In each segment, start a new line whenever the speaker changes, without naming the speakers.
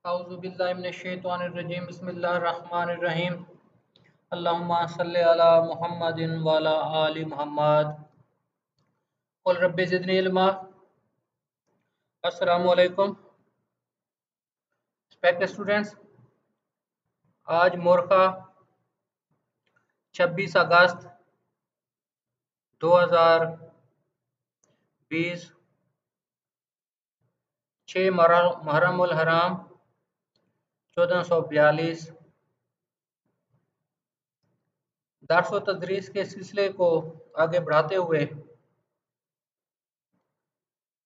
औज़ुबिल्लाहिमिनश्शैतानिर्रजीम बिस्मिल्लाहिर्रहमानिर्रहीम अल्लाहुम्मा सल्लि अला मुहम्मदिन व अला आलि मुहम्मद क़ुल रब्बि ज़िदनी इल्मा। अस्सलामु अलैकुम रिस्पेक्टेड स्टूडेंट्स। आज मोरखा 26 अगस्त 2020 6 मुहर्रमुल हराम 1442 दर्स व तदरीस के सिलसिले को आगे बढ़ाते हुए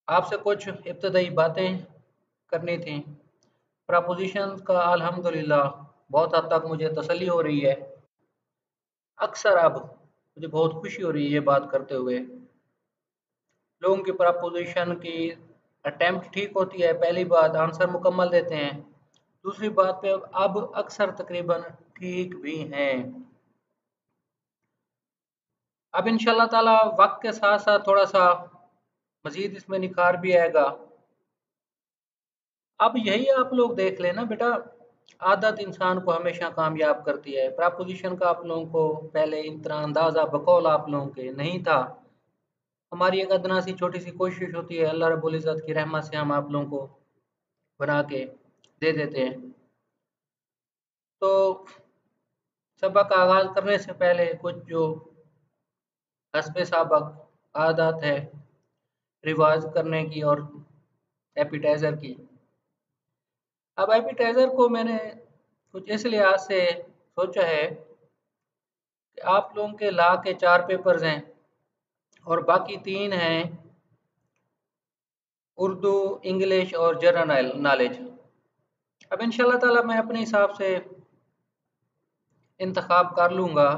आपसे कुछ इब्तदाई बातें करनी थी। प्रपोजिशन का अल्हम्दुलिल्लाह बहुत हद तक मुझे तसल्ली हो रही है। अक्सर अब मुझे बहुत खुशी हो रही है ये बात करते हुए। लोगों की प्रपोजिशन की अटेम्प्ट ठीक होती है, पहली बात आंसर मुकम्मल देते हैं, दूसरी बात पे अब अक्सर तकरीबन ठीक भी हैं। अब इंशाल्लाह ताला वक्त के साथ साथ थोड़ा सा मजीद इसमें निखार भी आएगा। अब यही आप लोग देख लेना बेटा, आदत इंसान को हमेशा कामयाब करती है। प्रपोजिशन का आप लोगों को पहले इतना अंदाजा बकौल आप लोगों के नहीं था। हमारी एक अदना सी छोटी सी कोशिश होती है, अल्लाह रब्बुल इज़्ज़त की रहमत से हम आप लोगों को बना के दे देते हैं। तो सबक का आगाज़ करने से पहले कुछ जो हस्बे सबक आदत है रिवाज करने की और एपिटाइज़र की। अब एपिटाइज़र को मैंने कुछ इस लिहाज से सोचा है कि आप लोगों के लॉ के 4 पेपर्स हैं और बाकी 3 हैं उर्दू, इंग्लिश और जनरल नॉलेज। अब इंशाल्लाह ताला मैं अपने हिसाब से इंतखाब कर लूँगा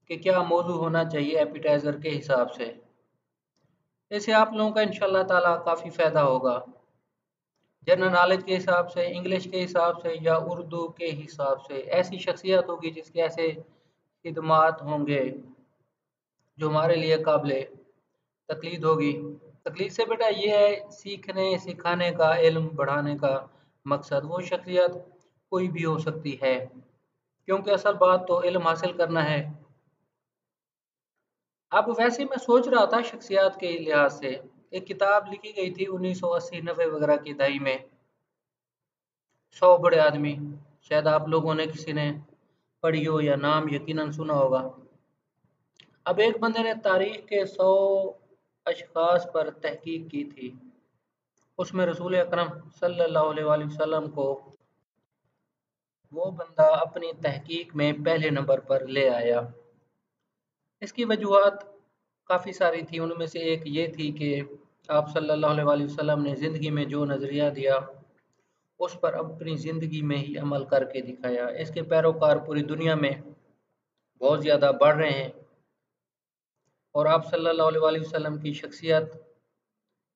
कि क्या मौजू होना चाहिए एपिटाइज़र के हिसाब से। इससे आप लोगों का इंशाल्लाह ताला काफ़ी फ़ायदा होगा। जनरल नॉलेज के हिसाब से, इंग्लिश के हिसाब से या उर्दू के हिसाब से ऐसी शख्सियत होगी जिसके ऐसे खिदमात होंगे जो हमारे लिए काबिल तकलीद होगी। तकलीद से बेटा ये है सीखने सिखाने का, इल्म बढ़ाने का मकसद। वो शख्सियत कोई भी हो सकती है, क्योंकि असल बात तो इल्म हासिल करना है। अब वैसे मैं सोच रहा था शख्सियत के लिहाज से, एक किताब लिखी गई थी 1980-90 वगैरह की दहाई में, 100 बड़े आदमी। शायद आप लोगों ने किसी ने पढ़ी हो या नाम यकीनन सुना होगा। अब एक बंदे ने तारीख के 100 अशखास पर तहकीक की थी। उसमें रसूल अकरम सल्लल्लाहु अलैहि वसल्लम को वो बंदा अपनी तहकीक में पहले नंबर पर ले आया। इसकी वजूहात काफ़ी सारी थी, उनमें से एक ये थी कि आप सल्लल्लाहु अलैहि वसल्लम ने ज़िंदगी में जो नज़रिया दिया उस पर अपनी ज़िंदगी में ही अमल करके दिखाया। इसके पैरोकार पूरी दुनिया में बहुत ज़्यादा बढ़ रहे हैं और आप सल्लल्लाहु अलैहि वसल्लम की शख्सियत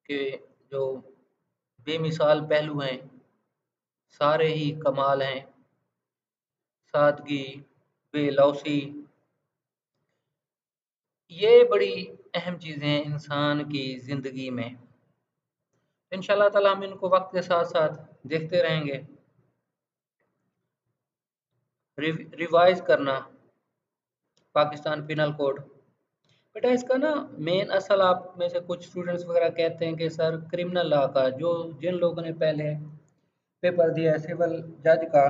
के जो बेमिसाल पहलू हैं सारे ही कमाल हैं। सादगी, बेलौसी, ये बड़ी अहम चीज़ें हैं इंसान की ज़िंदगी में। इंशाल्लाह ताला हम इनको वक्त के साथ साथ देखते रहेंगे। रिवाइज करना पाकिस्तान पिनल कोड, बेटा इसका ना मेन असल आप में से कुछ स्टूडेंट्स वगैरह कहते हैं कि सर क्रिमिनल लॉ का, जो जिन लोगों ने पहले पेपर दिया है सिविल जज का,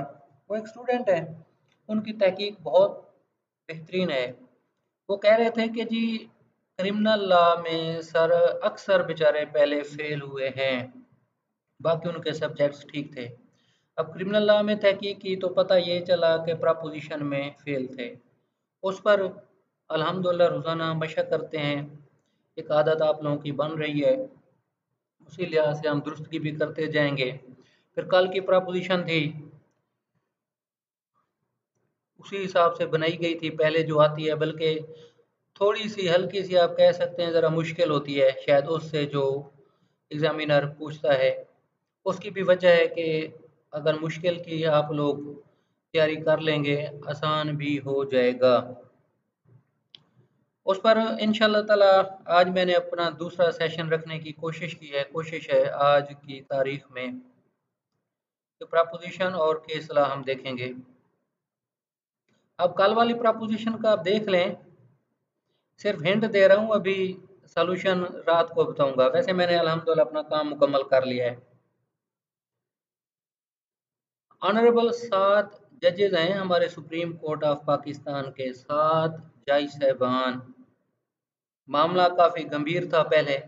वो एक स्टूडेंट है, उनकी तहकीक बहुत बेहतरीन है। वो कह रहे थे कि जी क्रिमिनल लॉ में सर अक्सर बेचारे पहले फेल हुए हैं, बाकी उनके सब्जेक्ट्स ठीक थे। अब क्रिमिनल लॉ में तहकीक की तो पता ये चला कि प्रपोजिशन में फेल थे। उस पर अल्हम्दुलिल्लाह रोज़ाना मशक करते हैं, एक आदत आप लोगों की बन रही है, उसी लिहाज से हम दुरुस्तगी भी करते जाएंगे। फिर कल की प्रपोजिशन थी उसी हिसाब से बनाई गई थी पहले जो आती है, बल्कि थोड़ी सी हल्की सी आप कह सकते हैं ज़रा मुश्किल होती है शायद उससे जो एग्ज़ामिनर पूछता है। उसकी भी वजह है कि अगर मुश्किल की आप लोग तैयारी कर लेंगे आसान भी हो जाएगा। उस पर इंशाल्लाह ताला आज मैंने अपना दूसरा सेशन रखने की कोशिश की है। कोशिश है आज की तारीख में तो प्रपोजिशन और केस लॉ हम देखेंगे। अब कल वाली प्रपोजिशन का आप देख लें, सिर्फ हिंट दे रहा हूँ, अभी सॉल्यूशन रात को बताऊंगा। वैसे मैंने अल्हम्दुलिल्लाह अपना काम मुकम्मल कर लिया है। ऑनरेबल 7 जजेज हैं हमारे सुप्रीम कोर्ट ऑफ पाकिस्तान के, 7 जज साहबान। मामला काफ़ी गंभीर था पहले।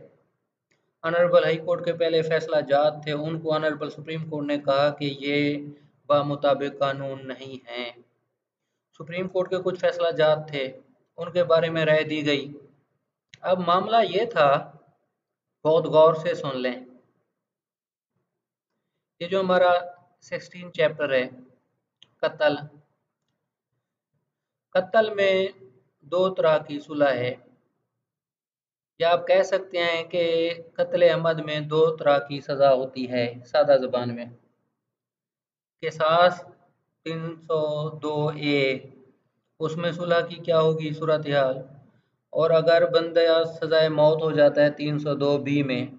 ऑनरेबल हाई कोर्ट के पहले फैसला जात थे, उनको ऑनरेबल सुप्रीम कोर्ट ने कहा कि ये बामुताबिक कानून नहीं है। सुप्रीम कोर्ट के कुछ फैसला जात थे, उनके बारे में राय दी गई। अब मामला ये था, बहुत गौर से सुन लें। ये जो हमारा 16 चैप्टर है, कत्ल। कत्ल में दो तरह की सुलह है, या आप कह सकते हैं कि कत्ल अमद में दो तरह की सज़ा होती है। सादा ज़बान में किसास 302 ए, उसमें सुलह की क्या होगी सूरत हाल, और अगर बंदा सज़ाए मौत हो जाता है 302 बी में,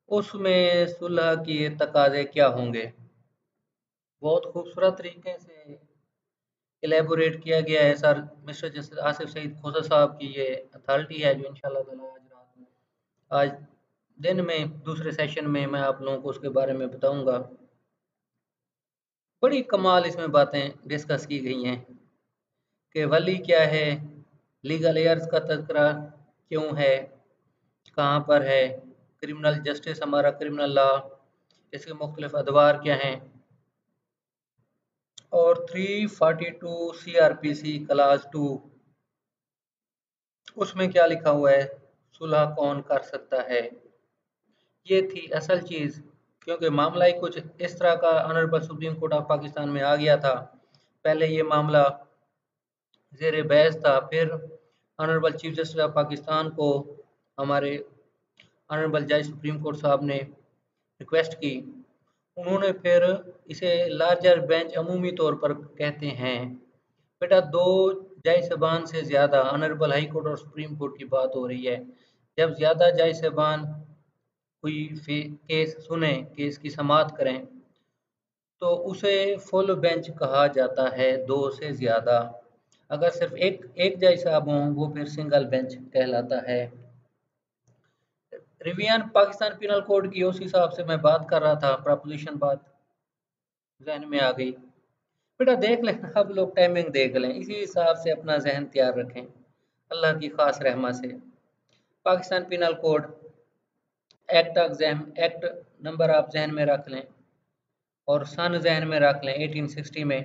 उसमें सुलह के तकाजे क्या होंगे। बहुत खूबसूरत तरीके से एलेबोरेट किया गया है sir mister justice Asif Saeed Khosa साहब की। ये अथॉरिटी है जो इंशाल्लाह ताला आज रात में, आज दिन में दूसरे सेशन में मैं आप लोगों को उसके बारे में बताऊंगा। बड़ी कमाल इसमें बातें डिस्कस की गई हैं कि वली क्या है, लीगल एयर्स का तज़किरा क्यों है, कहाँ पर है, क्रिमिनल जस्टिस हमारा क्रिमिनल लॉ, इसके मुख्तलिफ अदवार क्या हैं, और 342 CRPC क्लास 2, उसमें क्या लिखा हुआ है, सुलह कौन कर सकता है। ये थी असल चीज़, क्योंकि मामला ही कुछ इस तरह का honourable supreme court of Pakistan में आ गया था। पहले ये मामला ज़ेर बहस था, फिर honourable chief justice of Pakistan को हमारे ऑनरेबल जज सुप्रीम कोर्ट साहब ने रिक्वेस्ट की। उन्होंने फिर इसे लार्जर बेंच अमूमी तौर पर कहते हैं। बेटा, दो जज साहबान से ज़्यादा, ऑनरेबल हाई कोर्ट और सुप्रीम कोर्ट की बात हो रही है। जब ज़्यादा जज साहबान कोई केस सुने, केस की समाअत करें, तो उसे फुल बेंच कहा जाता है, दो से ज़्यादा। अगर सिर्फ एक एक जज साहब हों, वो फिर सिंगल बेंच कहलाता है। रिवियन पाकिस्तान पिनल कोड की उस हिसाब से मैं बात कर रहा था, प्रपोजिशन बात जहन में आ गई। बेटा देख लें, अब लोग टाइमिंग देख लें, इसी हिसाब से अपना जहन तैयार रखें अल्लाह की खास रहमत से। Pakistan penal code act number आप जहन में रख लें और सन जहन में रख लें, 1860 में।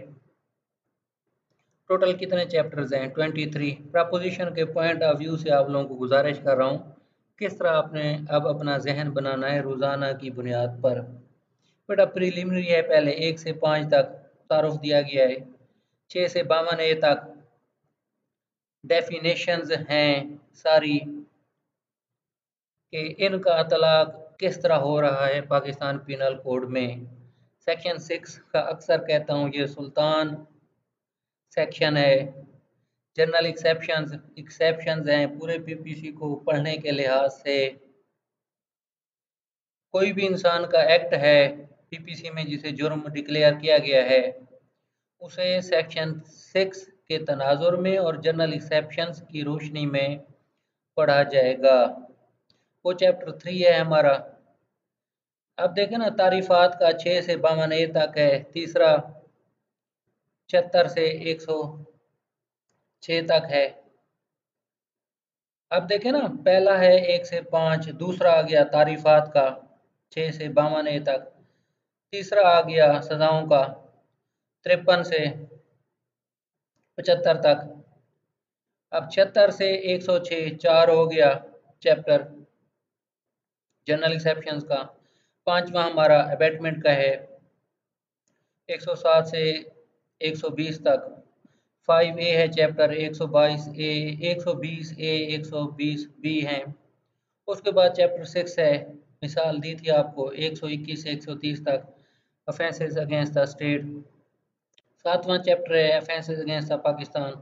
टोटल कितने चैप्टर्स हैं? 23। प्रपोजिशन के पॉइंट ऑफ व्यू से आप लोगों को गुजारिश कर रहा हूँ, किस तरह आपने अब अपना जहन बनाना है रोज़ाना की बुनियाद पर। बेटा प्रीलिमिनरी है, पहले 1 से 5 तक तारुफ दिया गया है, 6 से 52 ए तक डेफिनेशंस हैं सारी, कि इनका तलाक किस तरह हो रहा है पाकिस्तान पिनल कोड में। सेक्शन 6 का अक्सर कहता हूँ ये सुल्तान सेक्शन है। जनरल एक्सेप्शंस हैं पूरे पीपीसी को पढ़ने के लिहाज से। कोई भी इंसान का एक्ट है पीपीसी में जिसे जुर्म डिक्लेयर किया गया है, उसे सेक्शन 6 के तनाजुर में और जनरल एक्सेप्शंस की रोशनी में पढ़ा जाएगा। वो चैप्टर 3 है हमारा। अब देखें ना, तारीफात का 6 से 52 ए तक है, तीसरा 76 से 106 तक है। अब देखें ना, पहला है 1 से 5, दूसरा आ गया तारीफात का 6 से 52 ए तक, तीसरा आ गया सजाओं का 53 से 75 तक। अब 76 से 106 4 हो गया चैप्टर जनरल एक्सेप्शंस का। पांचवा हमारा अबेटमेंट का है 107 से 120 तक। 5A है चैप्टर 122 ए, 120 ए, 120 बी हैं। उसके बाद चैप्टर 6 है, मिसाल दी थी आपको, 121 से 130 तक, ऑफेंसेस अगेंस्ट द स्टेट। सातवां चैप्टर है ऑफेंसेस अगेंस्ट द पाकिस्तान,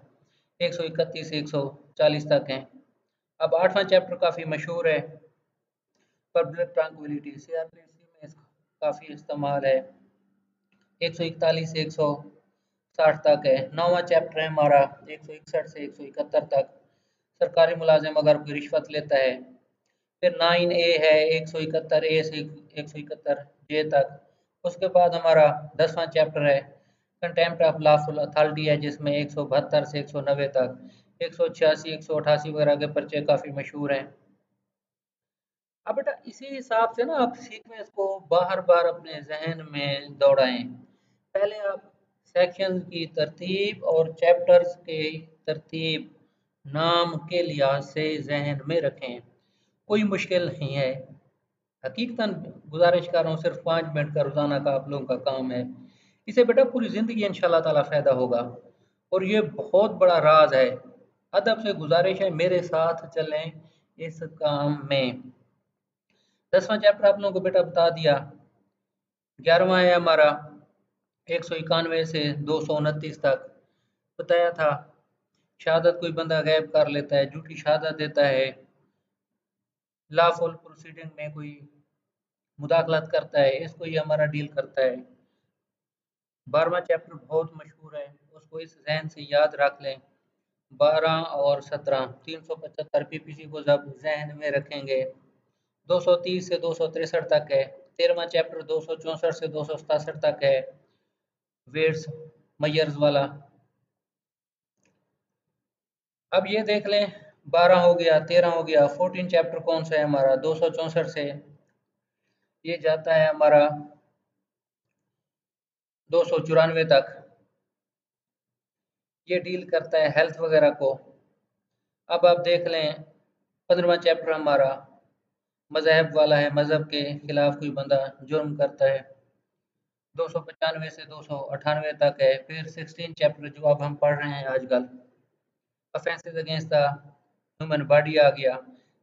131 से 140 तक हैं। अब आठवां चैप्टर काफ़ी मशहूर है, पब्लिक ट्रांक्विलिटी, सीआरपीसी में इसका काफ़ी इस्तेमाल है। 141 से 160 तक है। 9वां चैप्टर है हमारा 161 से 171 तक, सरकारी मुलाजिम अगर कोई रिश्वत लेता है। फिर 9A है 171A से 171J तक। उसके बाद हमारा 10वां चैप्टर है कंटेम्प्ट ऑफ लॉफुल अथॉरिटी है, जिसमें 172 से 190 तक, 186 188 वगैरह के पर्चे काफ़ी मशहूर हैं। अब बेटा इसी हिसाब से ना आप सीक्वेंस को बार बार अपने जहन में दौड़ाएं। पहले आप सेक्शन की तरतीब और चैप्टर्स के तरतीब नाम के लिहाज से जहन में रखें, कोई मुश्किल नहीं है। हकीकतन गुजारिश कर रहा हूँ, सिर्फ 5 मिनट का रोज़ाना का आप लोगों का काम है। इसे बेटा पूरी ज़िंदगी इंशाल्लाह ताला फ़ायदा होगा, और ये बहुत बड़ा राज है। अदब से गुजारिश है मेरे साथ चलें इस काम में। 10वां चैप्टर आप लोगों को बेटा बता दिया। 11वां है हमारा 191 से 229 तक, बताया था। शहादत कोई बंदा गैब कर लेता है, झूठी शहादत देता है, लॉफुल प्रोसीडिंग में कोई मुदाखलत करता है, इसको ये हमारा डील करता है। 12वां चैप्टर बहुत मशहूर है, उसको इस जहन से याद रख लें। 12 और 17 375 पीपीसी को जब जहन में रखेंगे। 230 से 263 तक है। 13वां चैप्टर 264 से 267 तक है, वेट्स मयर्स वाला। अब ये देख लें, 12 हो गया, 13 हो गया। 14 चैप्टर कौन सा है हमारा 264 से ये जाता है हमारा 294 तक। ये डील करता है हेल्थ वगैरह को। अब आप देख लें 15वां चैप्टर हमारा मजहब वाला है, मजहब के खिलाफ कोई बंदा जुर्म करता है। 295 से 298 तक है। फिर 16 चैप्टर जो अब हम पढ़ रहे हैं आजकल, offences against the human body आ गया।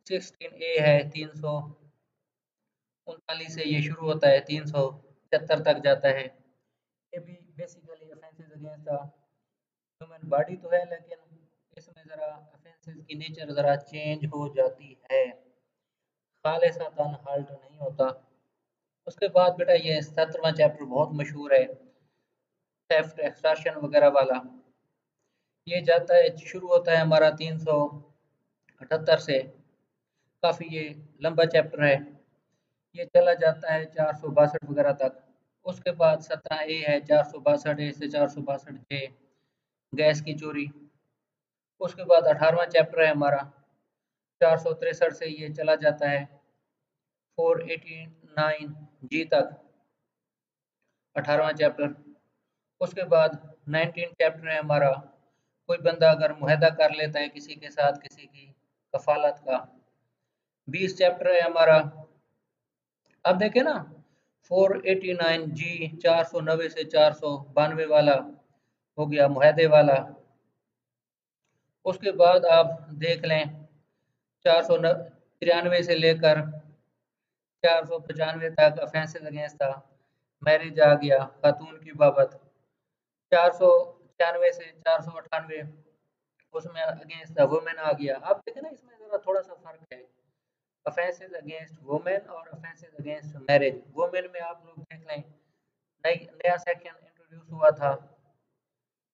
16A है 339 से ये शुरू होता है, 375 तक जाता है। ये भी basically offences against the human body तो है, लेकिन इसमें ज़रा ऑफेंसेस की नेचर ज़रा चेंज हो जाती है, खालिसतन हल्ट नहीं होता। उसके बाद बेटा ये 17वां चैप्टर बहुत मशहूर है, थेफ्ट एक्सटॉर्शन वगैरह वाला। ये जाता है, शुरू होता है हमारा 378 से। काफ़ी ये लंबा चैप्टर है, ये चला जाता है 462 वगैरह तक। उसके बाद 17A है 462A से 462J, गैस की चोरी। उसके बाद 18वां चैप्टर है हमारा 463 से ये चला जाता है 489G तक, 18वां चैप्टर। उसके बाद 19 चैप्टर है हमारा, कोई बंदा अगर मुआहदा कर लेता है किसी के साथ किसी की कफालत का। 20 चैप्टर है हमारा। अब देखें ना 489G 490 से 492 वाला हो गया मुआहदे वाला। उसके बाद आप देख लें 493 से लेकर 495 तक ऑफेंसेस अगेंस्ट था मैरिज आ गया, खातून की बाबत। 496 से 498 उसमें अगेंस्ट द वुमेन आ गया। अब देखें ना इसमें ज़रा थोड़ा सा फ़र्क है, ऑफेंसेस अगेंस्ट वुमेन और ऑफेंसेस अगेंस्ट मैरिज। वुमेन में आप लोग देख लें नया सेक्शन इंट्रोड्यूस हुआ था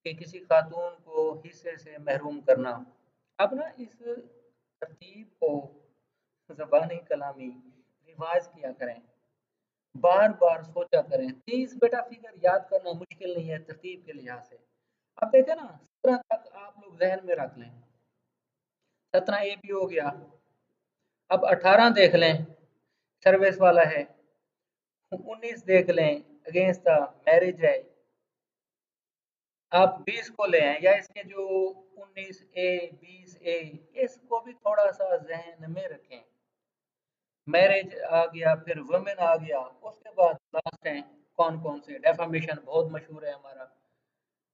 कि किसी खातून को हिस्से से महरूम करना। अब ना इस तरतीब को ज़बानी कलामी रिवाज किया करें, बार बार सोचा करें। 30 बेटा फिगर याद करना मुश्किल नहीं है तरतीब के लिहाज से। अब देखें ना 17 तक आप लोग जहन में रख लें, 17A भी हो गया। अब 18 देख लें, सर्विस वाला है। 19 देख लें, अगेंस्ट द मैरिज है। आप 20 को ले आए, या इसके जो 19A 20A इसको भी थोड़ा सा जहन में रखें। मैरिज आ गया, फिर वुमेन आ गया। उसके बाद लास्ट है कौन कौन से, डेफामेशन बहुत मशहूर है हमारा।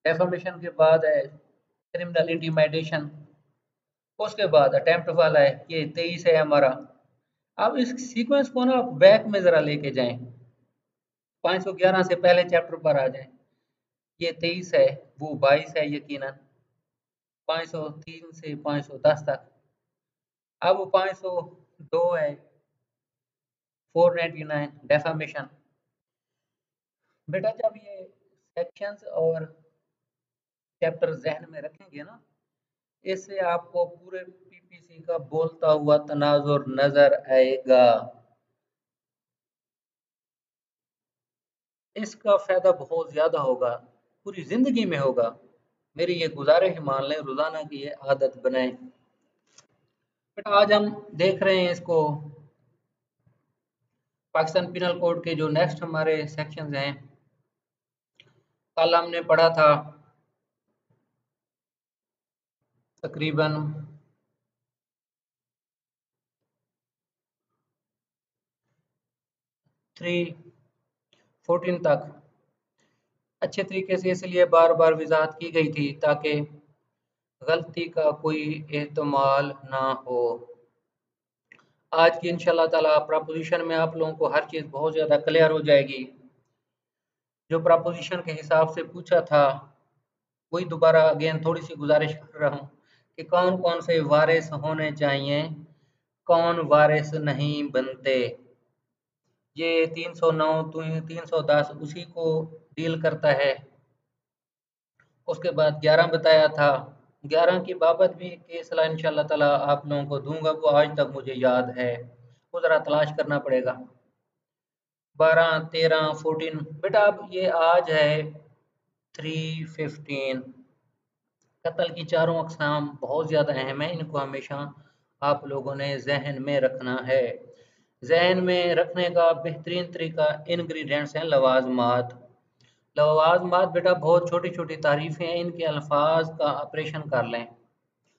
डेफामेशन के बाद है क्रिमिनल इंटीमिडेशन। उसके बाद अटेम्प्ट वाला है, ये 23 है हमारा। अब इस सीक्वेंस को ना आप बैक में ज़रा लेके जाएं, 511 से पहले चैप्टर पर आ जाएं। ये 23 है, वो 22 है यकीनन। 503 से 510 तक। अब वो 502 है 499 डेफामेशन। बेटा जब ये सेक्शंस और चैप्टर जहन में रखेंगे ना, इससे आपको पूरे पीपीसी का बोलता हुआ तनाजुर नजर आएगा। इसका फायदा बहुत ज्यादा होगा, पूरी जिंदगी में होगा। मेरी ये गुजारिश मान लें, रोजाना की ये आदत बनाएं। बट आज हम देख रहे हैं इसको, पाकिस्तान पिनल कोड के जो नेक्स्ट हमारे सेक्शंस हैं। कल हमने पढ़ा था तकरीबन 314 तक अच्छे तरीके से, इसलिए बार बार वजाहत की गई थी ताकि गलती का कोई एहतमाल ना हो। आज की इंशाल्लाह ताला प्रपोजिशन में आप लोगों को हर चीज़ बहुत ज़्यादा क्लियर हो जाएगी। जो प्रपोजिशन के हिसाब से पूछा था वही दोबारा अगेन थोड़ी सी गुजारिश कर रहा हूँ कि कौन कौन से वारिस होने चाहिए, कौन वारिस नहीं बनते। ये 309 310 उसी को डील करता है। उसके बाद 11 बताया था, 11 की बाबत भी केस ला इंशाल्लाह ताला आप लोगों को दूंगा, वो आज तक मुझे याद है, वो ज़रा तलाश करना पड़ेगा। 12 13 14 बेटा, अब ये आज है 315। कत्ल की चारों अक़साम बहुत ज़्यादा अहम है, इनको हमेशा आप लोगों ने जहन में रखना है। जहन में रखने का बेहतरीन तरीका इंग्रेडिएंट्स हैं लवाजमात। लवाजमात बेटा बहुत छोटी छोटी तारीफ़ें हैं, इनके अल्फाज का ऑपरेशन कर लें।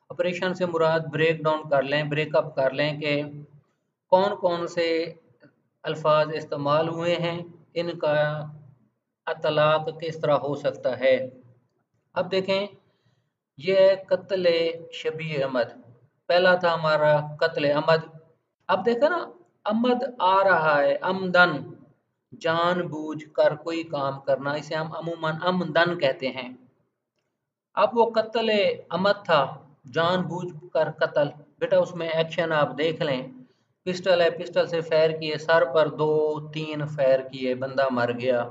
ऑपरेशन से मुराद ब्रेक डाउन कर लें, ब्रेकअप कर लें कि कौन कौन से अल्फाज इस्तेमाल हुए हैं, इनका अतलाक किस तरह हो सकता है। अब देखें, ये है कत्ल शबी अहमद। पहला था हमारा कत्ल अहमद। अब देखो ना, अहमद आ रहा है, अमदन जानबूझ कर कोई काम करना, इसे हम अमूमन अमदन कहते हैं। अब वो कत्ल अहमद था, जानबूझ कर कत्ल। बेटा उसमें एक्शन आप देख लें, पिस्टल है, पिस्टल से फायर किए, सर पर 2 3 फायर किए, बंदा मर गया।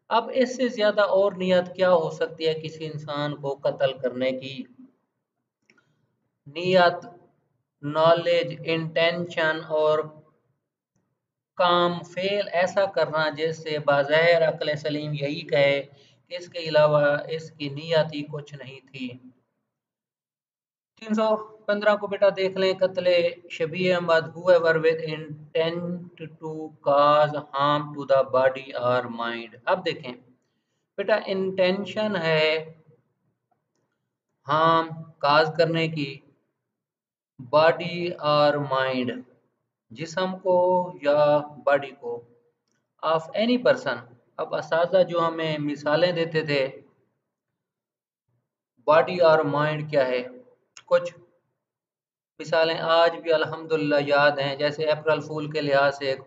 अब इससे ज्यादा और नियत क्या हो सकती है किसी इंसान को कत्ल करने की? नियत, नॉलेज, इंटेंशन और काम फेल ऐसा करना जिससे बाज़ाहिर अक्ल सलीम यही कहे कि इसके अलावा इसकी नियत ही कुछ नहीं थी। 315 को बेटा देख लें, कत्ल शबी Ahmad, whoever with intent to cause harm to the body or mind। अब देखें बेटा, इंटेंशन है हार्म काज करने की, बॉडी और माइंड, जिस्म को या बॉडी को, ऑफ एनी पर्सन। अब असाजा जो हमें मिसालें देते थे बॉडी और माइंड क्या है, कुछ मिसालें आज भी अल्हम्दुलिल्लाह याद हैं। जैसे अप्रैल फूल के लिहाज से एक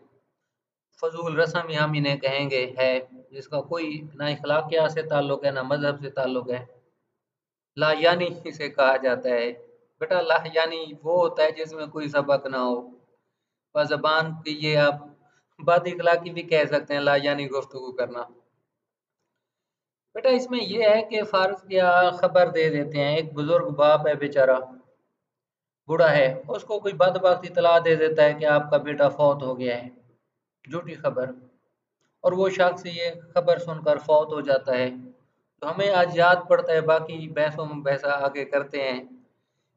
फजूल रस्म ही हम इन्हें कहेंगे है, जिसका कोई ना इखलाकियात से ताल्लुक है ना मजहब से ताल्लुक है। लायानी इसे कहा जाता है। बेटा लायानी वो होता है जिसमें कोई सबक ना हो, और ज़बान की ये आप बद इखलाकी भी कह सकते हैं, लायानी गुफ्तगू करना। बेटा इसमें ये है कि फ़र्ज़ किया खबर दे देते हैं, एक बुजुर्ग बाप है बेचारा, बूढ़ा है, उसको कोई बदबख्त इतला दे देता है कि आपका बेटा फौत हो गया है, झूठी खबर, और वो शख्स ये खबर सुनकर फौत हो जाता है। तो हमें आज याद पड़ता है, बाकी बहसों में बहसा आगे करते हैं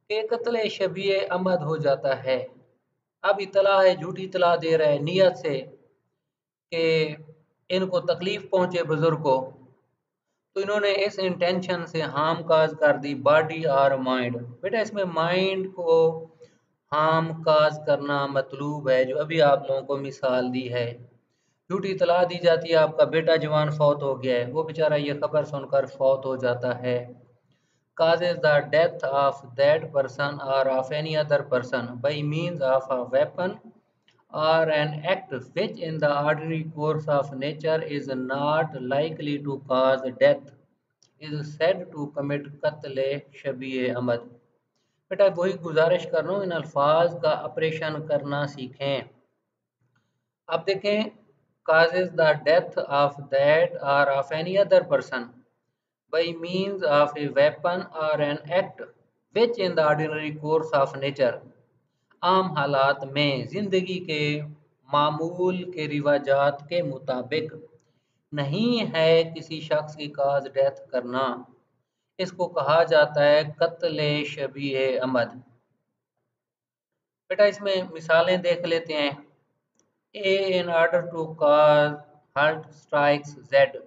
कि कत्ल शबी अहमद हो जाता है। अब इतला है, झूठी इतला दे रहा है नियत से कि इनको तकलीफ पहुंचे बुजुर्ग को, तो इन्होंने इस इंटेंशन से हार्म काज कर दी बॉडी और माइंड। बेटा इसमें माइंड को हार्म काज करना मतलूब है, जो अभी आप लोगों को मिसाल दी है। झूठी इतला दी जाती है आपका बेटा जवान फौत हो गया है, वो बेचारा ये खबर सुनकर फौत हो जाता है। causes the death of that person or of any other person by means of a weapon or an act which in the ordinary course of nature is not likely to cause death is said to commit कत्ल शबी अहमद। बेटा वही गुजारिश कर रहा हूँ, इन अल्फाज का operation करना सीखें। अब देखें, causes the death of that or of any other person by means of a weapon or an act which in the ordinary course of nature आम हालात में जिंदगी के मामूल के रिवाजात के मुताबिक नहीं है किसी शख्स की काज डेथ करना, इसको कहा जाता है कत्ल शबीह अमद। बेटा इसमें मिसालें देख लेते हैं। A in order to cause hurt strikes Z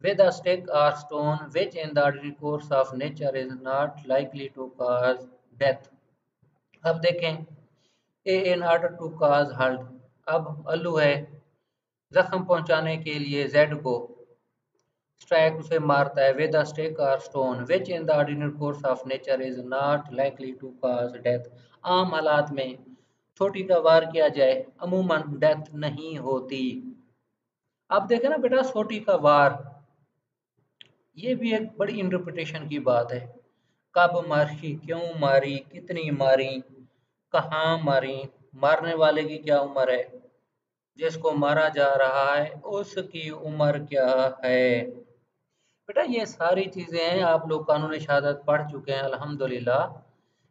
with a stick or stone which in the ordinary course of nature is not likely to cause death। अब देखें, A in order to cause hurt, अब अल्लू है जख्म पहुंचाने के लिए Z को, strike उसे मारता है विद अ स्टिक और stone which in the ordinary course of nature is not likely to cause death. आम हालात में छोटी का वार किया जाए अमूमन डेथ नहीं होती। अब देखें ना बेटा, छोटी का वार ये भी एक बड़ी इंटरप्रिटेशन की बात है। कब मारी, क्यों मारी, कितनी मारी, कहाँ मारी, मारने वाले की क्या उम्र है, जिसको मारा जा रहा है उसकी उम्र क्या है। बेटा ये सारी चीज़ें हैं, आप लोग कानून शहादत पढ़ चुके हैं अल्हम्दुलिल्लाह।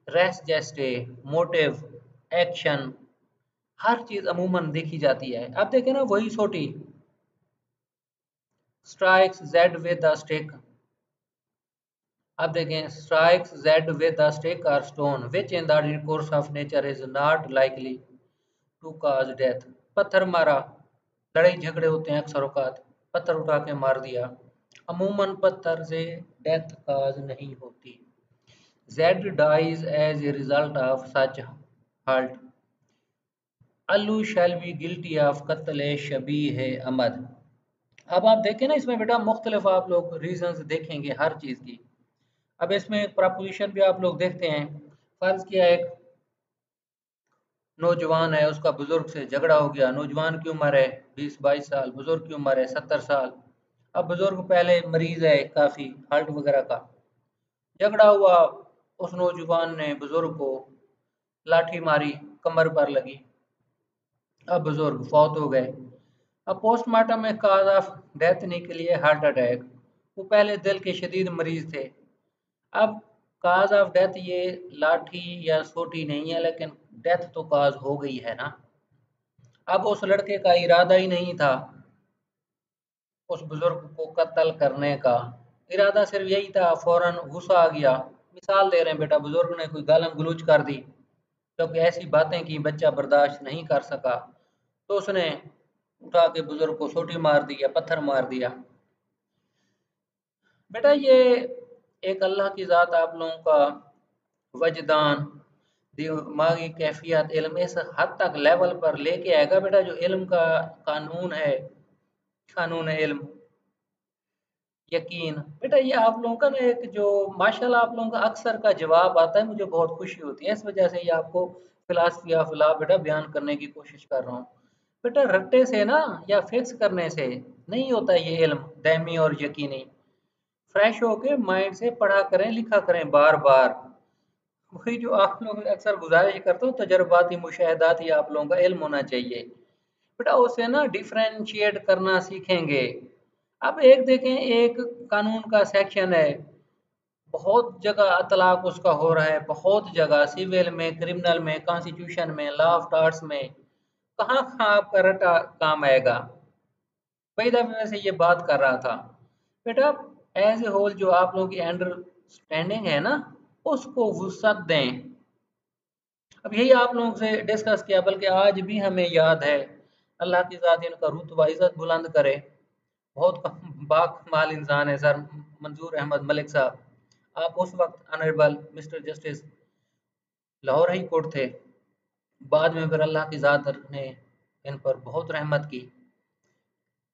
रेस जेस्टे, मोटिव, एक्शन, हर चीज़ अमूमन देखी जाती है। अब देखें ना वही छोटी, strikes Z with the stick. अब देखें, strikes Z with the stick और stone which in the course of nature is not likely to cause death. पत्थर मारा, लड़ाई झगड़े होते हैं अक्सर औकात, पत्थर उठा के मार दिया, अमूमन पत्थर से डेथ काज नहीं होती। Z dies as a result of such halt. Allu shall be guilty of कत्ल शबीह अमद। अब आप देखें ना इसमें बेटा मुख्तलिफ आप लोग रीजंस देखेंगे हर चीज़ की। अब इसमें प्रपोजिशन भी आप लोग देखते हैं। फर्ज किया एक नौजवान है, उसका बुजुर्ग से झगड़ा हो गया। नौजवान की उम्र है 20-22 साल, बुजुर्ग की उम्र है 70 साल। अब बुजुर्ग पहले मरीज है काफ़ी हार्ट वगैरह का, झगड़ा हुआ, उस नौजवान ने बुजुर्ग को लाठी मारी, कमर पर लगी, अब बुजुर्ग फौत हो गए। अब पोस्टमार्टम में काज ऑफ डेथ निकली है हार्ट अटैक। वो पहले दिल के शदीद मरीज थे। अब काज ऑफ डेथ ये लाठी या सोटी नहीं है, लेकिन डेथ तो काज हो गई है ना। अब उस लड़के का इरादा ही नहीं था उस बुजुर्ग को कत्ल करने का, इरादा सिर्फ यही था, फौरन गुस्सा आ गया। मिसाल दे रहे हैं बेटा, बुजुर्ग ने कोई गालम गलूच कर दी, क्योंकि ऐसी बातें की बच्चा बर्दाश्त नहीं कर सका, तो उसने उठा के बुजुर्ग को सोटी मार दी या पत्थर मार दिया। बेटा ये एक अल्लाह की ज़ात आप लोगों का वजदान, दिमागी कैफियत, इल्म इस हद तक लेवल पर लेके आएगा बेटा, जो इल्म का कानून है, कानून इल्म यकीन। बेटा ये आप लोगों का ना एक जो माशाल्लाह आप लोगों का अक्सर का जवाब आता है, मुझे बहुत खुशी होती है। इस वजह से ये आपको फिलासफी ऑफ लॉ बेटा बयान करने की कोशिश कर रहा हूँ। बेटा रट्टे से ना या फिक्स करने से नहीं होता ये इल्म दायमी और यकीनी। फ्रेश होके माइंड से पढ़ा करें, लिखा करें बार बार। वही जो आप लोग अक्सर गुजारिश करते हो, तजर्बाती मुशाहदाती आप लोगों का इल्म होना चाहिए बेटा, उससे ना डिफ्रेंशिएट करना सीखेंगे। अब एक देखें, एक कानून का सेक्शन है, बहुत जगह अतलाक उसका हो रहा है, बहुत जगह सिविल में, क्रिमिनल में, कॉन्स्टिट्यूशन में, लॉ ऑफ टार्ट्स में, कहाँ कहाँ आपका रटा काम आएगा। कई दफे मैं से ये बात कर रहा था बेटा, एज ए होल जो आप लोगों की अंडरस्टैंडिंग है ना, उसको वुसअत दें। अब यही आप लोगों से डिस्कस किया, बल्कि आज भी हमें याद है, अल्लाह की ज़ात इनका रुतबा इज़्ज़त बुलंद करे। बहुत बाकमाल इंसान है सर मंजूर अहमद मलिक साहब। आप उस वक्त honourable mister justice Lahore high court थे, बाद में फिर अल्लाह की ज़ात ने इन पर बहुत रहमत की।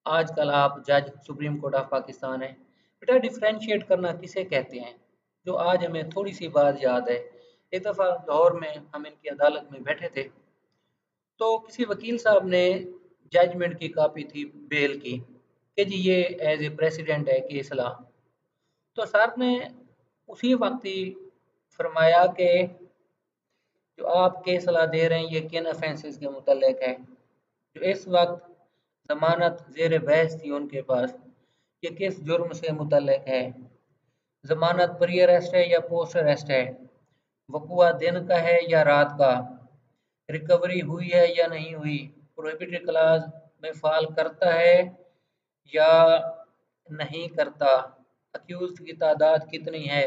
आजकल आप जज सुप्रीम कोर्ट ऑफ पाकिस्तान है। बेटा डिफ्रेंशिएट करना किसे कहते हैं, जो आज हमें थोड़ी सी बात याद है। एक दफ़ा लाहौर में हम इनकी अदालत में बैठे थे, तो किसी वकील साहब ने जजमेंट की कॉपी थी बेल की कि जी ये एज ए प्रेसिडेंट है केस ला। तो सर ने उसी वक्त ही फरमाया कि जो आप केस ला दे रहे हैं ये किन ऑफेंसेस के मुतल्लिक है। जो इस वक्त जमानत जेर बहस थी उनके पास, ये किस जुर्म से मुतल्लिक है? जमानत प्री अरेस्ट है या पोस्ट अरेस्ट है? वकूआ दिन का है या रात का? रिकवरी हुई है या नहीं हुई? प्रोहिबिटेड क्लास में फाल करता है या नहीं करता? अक्यूज की तादाद कितनी है?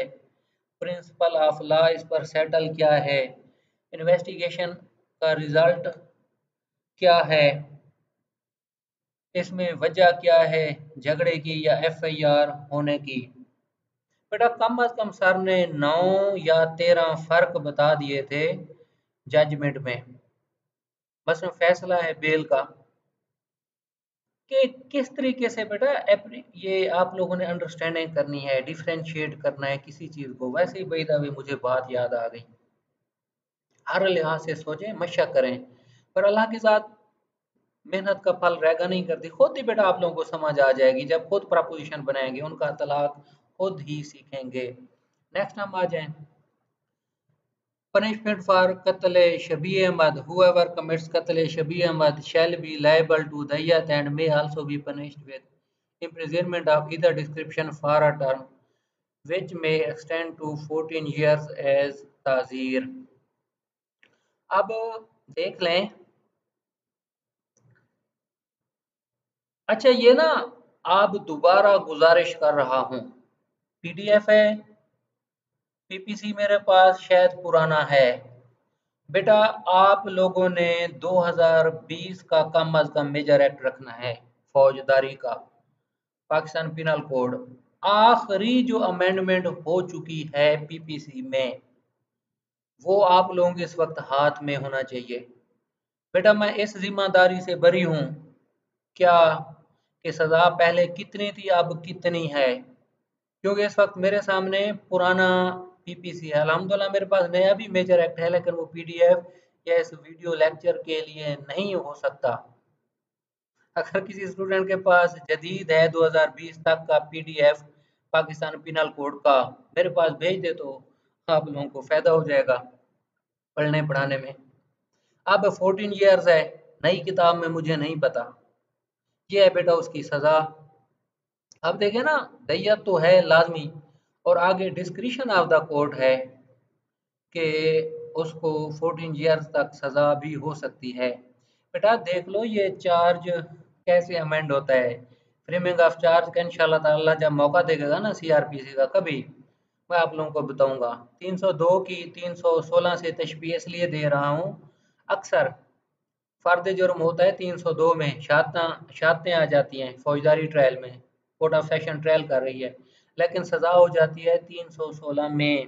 प्रिंसिपल ऑफ लॉ इस पर सेटल क्या है? इन्वेस्टिगेशन का रिजल्ट क्या है? इसमें वजह क्या है झगड़े की या एफआईआर होने की? बेटा कम अज कम सर ने 9 या 13 फर्क बता दिए थे जजमेंट में। बस में फैसला है बेल का कि किस तरीके से बेटा ये आप लोगों ने अंडरस्टैंडिंग करनी है, डिफरेंशिएट करना है किसी चीज को। वैसे ही भाई अभी मुझे बात याद आ गई। हर लिहाज से सोचें, मशक करें, पर अल्लाह के साथ मेहनत का फल रहेगा नहीं करती। खुद ही बेटा आप लोगों को समझ आ जाएगी जब खुद प्रपोजिशन बनाएंगे, उनका तलाक खुद ही सीखेंगे। नेक्स्ट हम आ जाएं। Punishment for Qatl Shabir Ahmad. Whoever commits Qatl Shabir Ahmad shall be liable to Diyat and may also be punished with imprisonment of either description for a term which may extend to 14 years as ताज़ीर। अब देख लें, अच्छा ये ना आप दोबारा गुजारिश कर रहा हूँ, पीडीएफ है, पीपीसी मेरे पास शायद पुराना है। बेटा आप लोगों ने 2020 का कम अज कम मेजर एक्ट रखना है, फौजदारी का, पाकिस्तान पिनल कोड। आखिरी जो अमेंडमेंट हो चुकी है पीपीसी में, वो आप लोगों के इस वक्त हाथ में होना चाहिए। बेटा मैं इस जिम्मेदारी से बरी हूं क्या कि सजा पहले कितनी थी अब कितनी है, क्योंकि इस वक्त मेरे सामने पुराना पीपीसी है। अल्हम्दुलिल्लाह मेरे पास नया भी मेजर एक्ट है, लेकिन वो पीडीएफ या इस वीडियो लेक्चर के लिए नहीं हो सकता। अगर किसी स्टूडेंट के पास जदीद है 2020 तक का पीडीएफ पाकिस्तान पिनल कोड का, मेरे पास भेज दे तो आप लोगों को फायदा हो जाएगा पढ़ने पढ़ाने में। अब 14 ईयर्स है, नई किताब में मुझे नहीं पता। ये है बेटा उसकी सजा। अब देखें ना, दैयत तो है लाजमी, और आगे डिस्क्रिशन ऑफ द कोर्ट है कि उसको 14 ईयर्स तक सजा भी हो सकती है। बेटा देख लो ये चार्ज कैसे अमेंड होता है। फ्रेमिंग ऑफ चार्ज का इंशाल्लाह ताला जब मौका देगा ना सीआरपीसी का कभी, मैं आप लोगों को बताऊंगा। 302 की 316 से तशबीह इसलिए दे रहा हूँ, अक्सर फर्द जुर्म होता है 302 में, शहादतें आ जाती हैं फौजदारी ट्रायल में, कोर्ट ऑफ सेशन ट्रायल कर रही है, लेकिन सज़ा हो जाती है 316 में।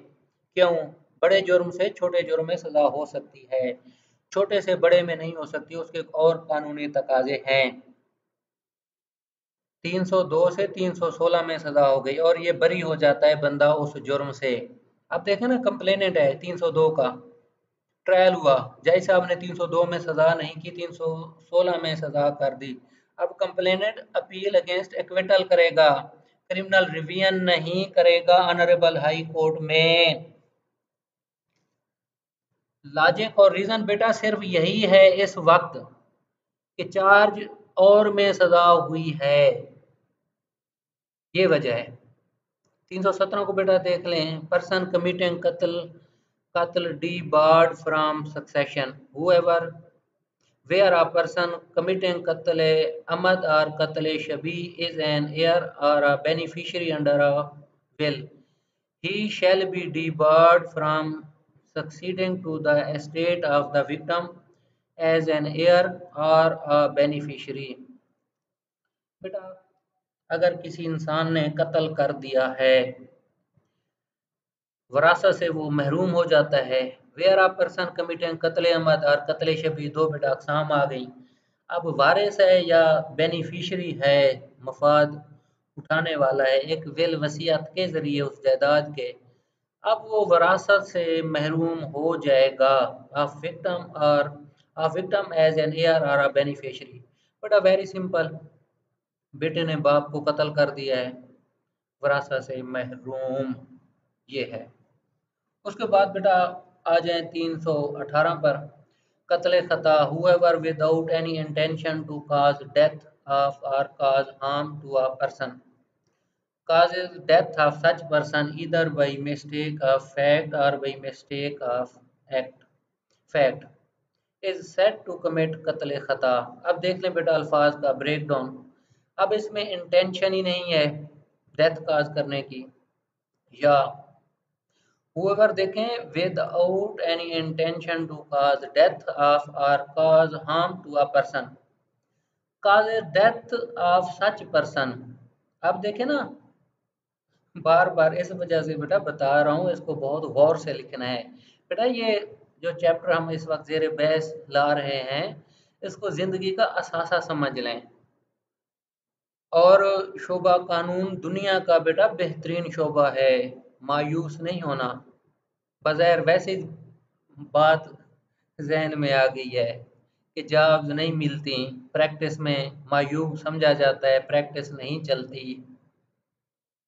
क्यों? बड़े जुर्म से छोटे जुर्म में सज़ा हो सकती है, छोटे से बड़े में नहीं हो सकती, उसके और कानूनी तकाजे हैं। 302 से 316 में सज़ा हो गई और ये बरी हो जाता है बंदा उस जुर्म से। अब देखें ना, कंप्लेनेंट है 302 का, ट्रायल हुआ, जज साहब ने 302 में सजा नहीं की, 316 में सजा कर दी। अब कंप्लेनेंट अपील अगेंस्ट एक्विटल करेगा, क्रिमिनल रिवीजन नहीं करेगा ऑनरेबल हाई कोर्ट में। लॉजिक और रीजन बेटा सिर्फ यही है इस वक्त कि चार्ज और में सजा हुई है, ये वजह है। 317 को बेटा देख लें, पर्सन कमिटिंग कत्ल, कत्ल debarred from succession, however where a person committing qatl amad or qatl shabi is an heir or a beneficiary under a will, he shall be debarred from succeeding to the estate of the victim as an heir or a beneficiary। बेटा अगर किसी इंसान ने कत्ल कर दिया है, वरासत से वो महरूम हो जाता है। वेयर आ पर्सन कमिटिंग कत्ल अमद और कत्ल शबी, दो बेटा अकसाम आ गई। अब वारिस है या बेनिफिशरी है, मफाद उठाने वाला है एक विल वसीयत के जरिए उस जायदाद के, अब वो वरासत से महरूम हो जाएगा। ऑफ विक्टिम और of victim as an heir और अ बेनिफिशरी। बेटा वेरी सिंपल, बेटे ने बाप को कत्ल कर दिया है, वरासत से महरूम, ये है। उसके बाद बेटा आ जाए 318 पर, कत्ल खता, however without any intention to cause death of or cause harm to a person. Causes death of such person either by mistake of fact or by mistake of act. Fact is said to commit कत्ल खता। अब देख लें बेटा अल्फाज का break down. अब इसमें इंटेंशन ही नहीं है डेथ काज करने की, या whoever देखें without any intention to cause death of or cause harm to a person, cause death of such person। अब देखें ना, बार बार इस वजह से बेटा बता रहा हूँ, इसको बहुत गौर से लिखना है बेटा। ये जो चैप्टर हम इस वक्त जेर बहस ला रहे हैं, इसको जिंदगी का असासा समझ लें। और शोबा कानून दुनिया का बेटा बेहतरीन शोबा है, मायूस नहीं होना। बज़ाहिर वैसी बात जहन में आ गई है कि जॉब्स नहीं मिलती, प्रैक्टिस में मायूस समझा जाता है, प्रैक्टिस नहीं चलती।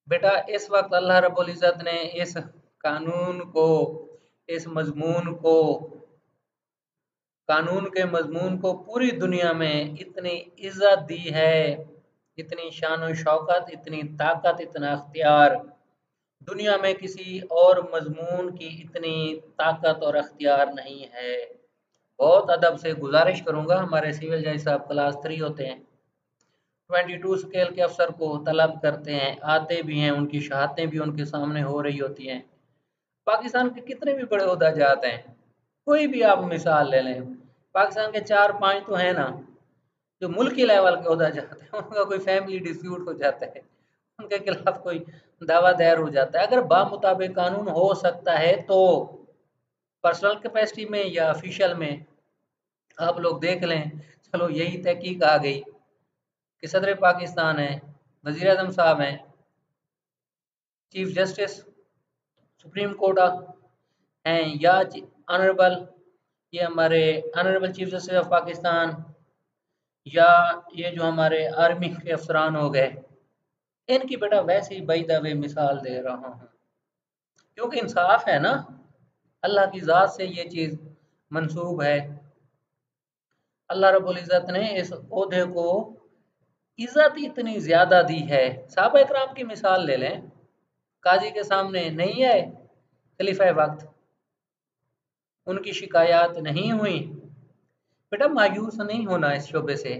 बेटा इस वक्त अल्लाह रब्बुल इज़्ज़त ने इस कानून को, इस मजमून को, कानून के मजमून को पूरी दुनिया में इतनी इज्जत दी है, इतनी शान और शौकत, इतनी ताकत, इतना अख्तियार। दुनिया में किसी और मजमून की इतनी ताकत और अख्तियार नहीं है। बहुत अदब से गुजारिश करूंगा, हमारे सिविल जज साहब क्लास 3 होते हैं, 22 स्केल के अफसर को तलब करते हैं, आते भी हैं, उनकी शहादतें भी उनके सामने हो रही होती हैं। पाकिस्तान के कितने भी बड़े ओहदा जाते हैं, कोई भी आप मिसाल ले लें, पाकिस्तान के 4-5 तो हैं ना जो मुल्की लेवल के ओहदा जाते हैं, उनका कोई फैमिली डिस्प्यूट हो जाता है, उनके खिलाफ कोई दावा दायर हो जाता है, अगर बामुताबिक कानून हो सकता है तो पर्सनल कैपेसिटी में या ऑफिशियल में आप लोग देख लें। चलो यही तहकीक आ गई कि सदर पाकिस्तान है, वजीर आजम साहब हैं, चीफ जस्टिस सुप्रीम कोर्ट हैं, या ऑनरेबल, ये हमारे honourable chief justice of Pakistan, या ये जो हमारे आर्मी के अफसरान हो गए, इनकी बेटा वैसे ही बाय द वे मिसाल दे रहा हूँ, क्योंकि इंसाफ है ना, अल्लाह की ज़ात से ये चीज़ मंसूब है। अल्लाह रब्बुल इज़्ज़त ने इस ओहदे को इज़्ज़त इतनी ज़्यादा दी है। सहाबा इकराम की मिसाल ले लें, काजी के सामने नहीं आए खलीफा वक्त, उनकी शिकायत नहीं हुई, बेटा मायूस नहीं होना इस शोबे से।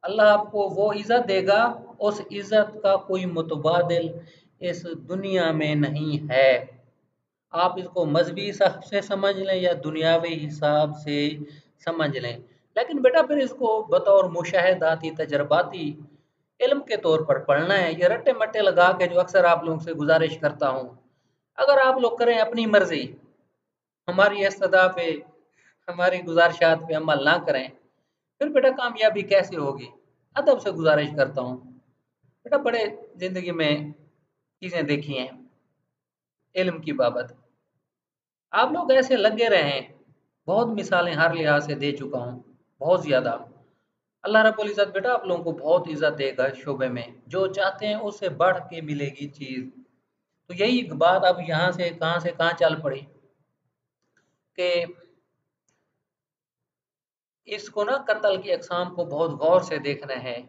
अल्लाह आपको वो इज़्ज़त देगा, उस इज़्ज़त का कोई मुतबादिल इस दुनिया में नहीं है। आप इसको मजहबी हिसाब से समझ लें या दुनियावी हिसाब से समझ लें, लेकिन बेटा फिर इसको बतौर मुशाहिदाती तजर्बाती इल्म के तौर पर पढ़ना है। ये रट्टे मट्टे लगा के जो अक्सर आप लोगों से गुजारिश करता हूँ, अगर आप लोग करें अपनी मर्जी, हमारी इस्तदा पे, हमारी गुजारिशात पे अमल ना करें, फिर बेटा कामयाबी कैसे होगी। अदब से गुजारिश करता हूँ बेटा, बड़े ज़िंदगी में चीज़ें देखी हैं इल्म की बाबत, आप लोग ऐसे लगे रहें। बहुत मिसालें हर लिहाज से दे चुका हूँ, बहुत ज़्यादा। अल्लाह रब्बुल इज़्ज़त बेटा आप लोगों को बहुत इज़्ज़त देगा इस शोबे में, जो चाहते हैं उससे बढ़ के मिलेगी चीज़। तो यही बात अब यहाँ से कहाँ चल पड़ी कि इसको ना कत्ल की अक़साम को बहुत गौर से देखना है।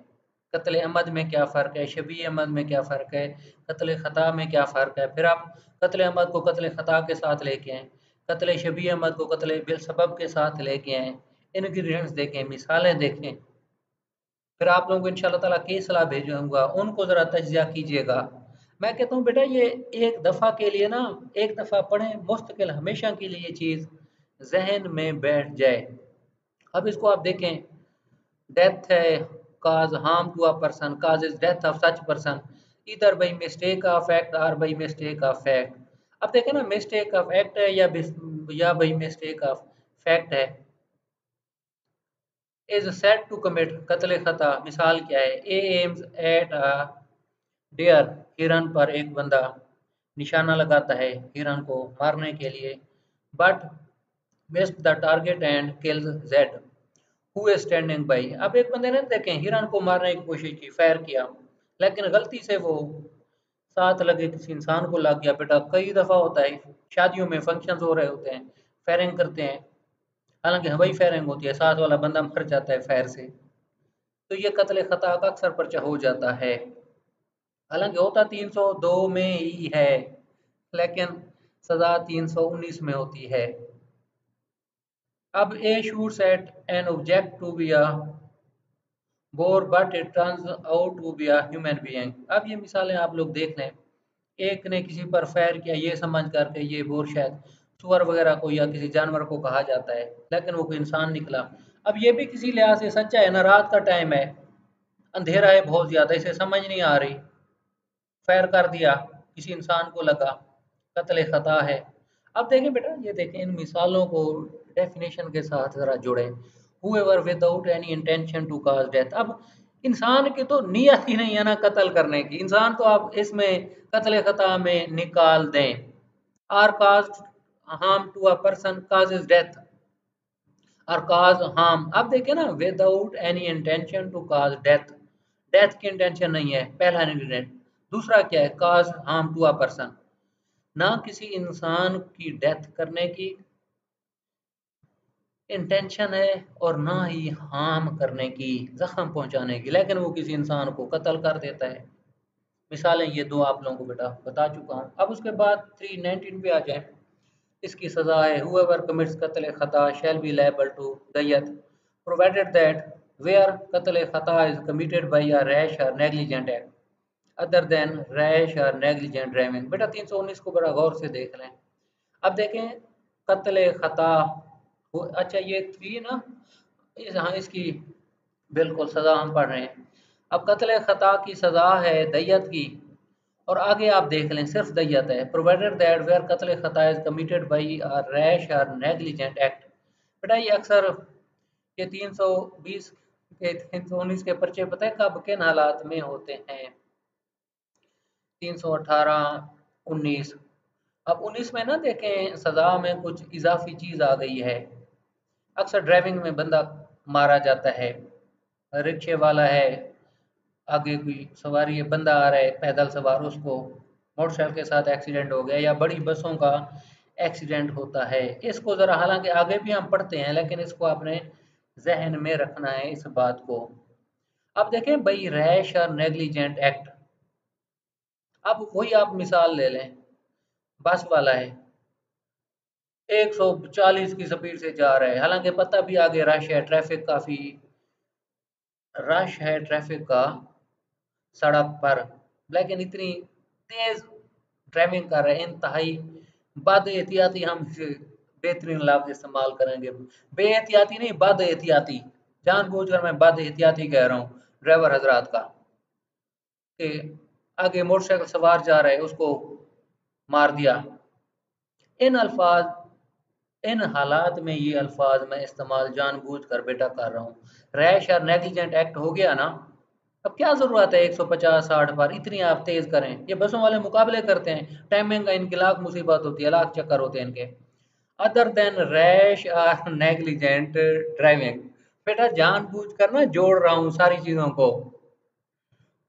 कत्ल अमद में क्या फ़र्क है, शबीह अमद में क्या फ़र्क है, कत्ल ख़ता में क्या फ़र्क है। फिर आप कत्ल अमद को कत्ल ख़ता के साथ लेके आएँ, कत्ल शबीह अमद को कत्ल बिलसबब के साथ लेके आएँ, इंग्रीडिएंट्स देखें, मिसालें देखें। फिर आप लोगों को इंशाल्लाह ताला केस सलाह भेजूँगा, उनको ज़रा तज्ज़िया कीजिएगा। मैं कहता हूँ बेटा ये एक दफ़ा के लिए ना, एक दफ़ा पढ़ें, मुस्तकिल हमेशा के लिए ये चीज़ ज़हन में बैठ जाए। अब इसको आप देखें, डेथ है, cause harm to a person, causes death of such person either by mistake of fact or by mistake of fact। अब देखें ना, मिस्टेक ऑफ एक्ट है या बाई मिस्टेक ऑफ फैक्ट है। इज सेड टू कमिट कत्ल खता, मिसाल क्या है, ए एम्स एट अ डियर, हिरन पर एक बंदा निशाना लगाता है हिरन को मारने के लिए, but missed the target and kills Z who is standing by. अब एक बंदे ने देखें हिरन को मारने की कोशिश की, फायर किया, लेकिन गलती से वो साथ लगे किसी इंसान को लग गया। बेटा कई दफ़ा होता है, शादियों में फंक्शंस हो रहे होते हैं, फायरिंग करते हैं, हालांकि हवाई फायरिंग होती है, साथ वाला बंदा मर जाता है फायर से। तो ये कत्ल खता का अक्सर पर्चा हो जाता है। हालांकि होता 302 में ही है, लेकिन सजा 319 में होती है। अब A shoots at an object to be a boar but it turns out to be a human being. अब ये मिसालें आप लोग देख लें। एक ने किसी पर फायर किया ये समझ करके ये बोर शायद सुअर वगैरह को या किसी जानवर को कहा जाता है, लेकिन वो कोई इंसान निकला। अब ये भी किसी लिहाज से सच्चा है ना, रात का टाइम है, अंधेरा है बहुत ज़्यादा, इसे समझ नहीं आ रही, फायर कर दिया, किसी इंसान को लगा, कत्ल खता है। अब देखें बेटा, ये देखें इन मिसालों को डेफिनेशन के साथ ज़रा जोड़ें। However without any intention to cause death. अब इंसान की तो नीयत ही नहीं है ना कत्ल करने की, इंसान तो आप इसमें कत्ल खता में निकाल दें। Or cause harm to a person causes death, और काज हार्म। अब देखिए ना, without any intention to cause death, death की इंटेंशन नहीं है, पहला इंग्रेडिएंट। दूसरा क्या है, cause harm to a person, ना किसी इंसान की डेथ करने की इंटेंशन है और ना ही हार्म करने की, जख्म पहुंचाने की, लेकिन वो किसी इंसान को कत्ल कर देता है। मिसालें ये दो आप लोगों को बेटा बता चुका हूँ। अब उसके बाद 319 पे आ जाए। इसकी सजा है whoever commits कत्ल खता shall be liable to दय्यत provided that where कत्ल खता is committed by a rash or negligent act other than rash or negligent driving। बेटा 319 को बड़ा गौर से देख लें। अब देखें कत्ल खता, अच्छा ये थ्री ना, हाँ इसकी बिल्कुल सजा हम पढ़ रहे हैं। अब कत्ल खता की सजा है दय्यत की, और आगे आप देख लें सिर्फ दय्यत है। प्रोवाइडेड दैट वेयर कत्ल खता is committed by a rash और नेग्लिजेंट एक्ट। बेटा ये अक्सर ये 320 के 319 के पर्चे पता है कब किन हालात में होते हैं? 318, 19। अब 19 में ना देखें सजा में कुछ इजाफी चीज आ गई है। अक्सर ड्राइविंग में बंदा मारा जाता है, रिक्शे वाला है, आगे कोई सवारी है, बंदा आ रहा है पैदल सवार, उसको मोटरसाइकिल के साथ एक्सीडेंट हो गया, या बड़ी बसों का एक्सीडेंट होता है। इसको ज़रा, हालांकि आगे भी हम पढ़ते हैं, लेकिन इसको आपने जहन में रखना है इस बात को। अब देखें भाई रैश और नेग्लिजेंट एक्ट। अब वही आप मिसाल ले लें, बस वाला है 140 की स्पीड से जा रहा है, हालांकि पता भी आगे रश है, ट्रैफिक काफ़ी रश है ट्रैफिक का सड़क पर, लेकिन इतनी तेज ड्राइविंग कर रहे हैं, इंतहाई बद एहतियाती, हम इसे बेहतरीन लफ्ज इस्तेमाल करेंगे, बेहतियाती नहीं बद एहतियाती, जानबूझकर मैं बद एहतियाती कह रहा हूँ ड्राइवर हजरात का, कि आगे मोटरसाइकिल सवार जा रहे उसको मार दिया। इन अल्फाज इन हालात में ये अल्फाज मैं इस्तेमाल जानबूझकर बेटा कर रहा हूँ। रैश और नेग्लिजेंट एक्ट हो गया ना, अब क्या ज़रूरत है 150-60 पर इतनी आप तेज़ करें? ये बसों वाले मुकाबले करते हैं, टाइमिंग का इनकी लाख मुसीबत होती है, लाख चक्कर होते हैं इनके। अदर देन रैश और नेग्लिजेंट ड्राइविंग, बेटा जानबूझ कर ना जोड़ रहा हूँ सारी चीज़ों को,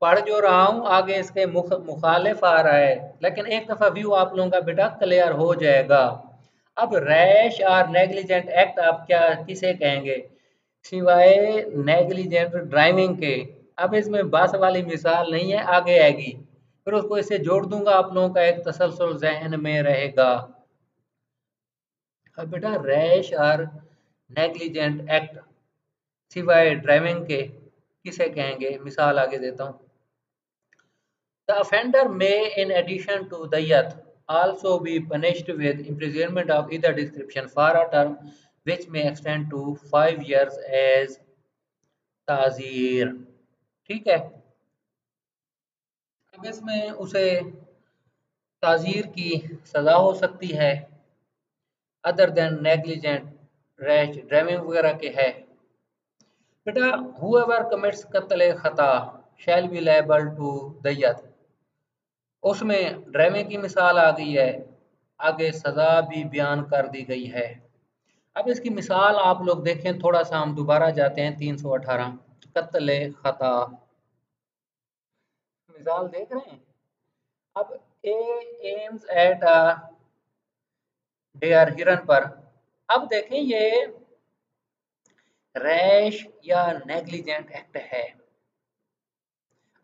पढ़ जो रहा हूँ, आगे इसके मुखालिफ आ रहा है, लेकिन एक दफ़ा व्यू आप लोगों का बेटा क्लियर हो जाएगा। अब रैश और नेग्लिजेंट एक्ट आप क्या किसे कहेंगे सिवाय नेग्लिजेंट ड्राइविंग के? अब इसमें बस वाली मिसाल नहीं है, आगे आएगी, फिर उसको इससे जोड़ दूंगा, आप लोगों का एक तसलसल जहन में रहेगा। अब बेटा रैश और नेग्लिजेंट एक्ट सिवाय ड्राइविंग के किसे कहेंगे? मिसाल आगे देता हूँ। The offender may, in addition to diyat, also be punished with imprisonment of either description for a term which may extend to 5 years as ताज़ीर। ठीक है, अब इसमें उसे ताज़ीर की सज़ा हो सकती है, other than negligent rash driving वगैरह के है। बेटा whoever commits कत्ल खता shall be liable to दय्यत, उसमें ड्राइविंग की मिसाल आ गई है, आगे सज़ा भी बयान कर दी गई है। अब इसकी मिसाल आप लोग देखें, थोड़ा सा हम दोबारा जाते हैं 318 कत्ल खता, मिसाल देख रहे हैं। अब ए एम्स एट अ डेयर हिरन पर, अब देखें ये रैश या नेग्लिजेंट एक्ट है।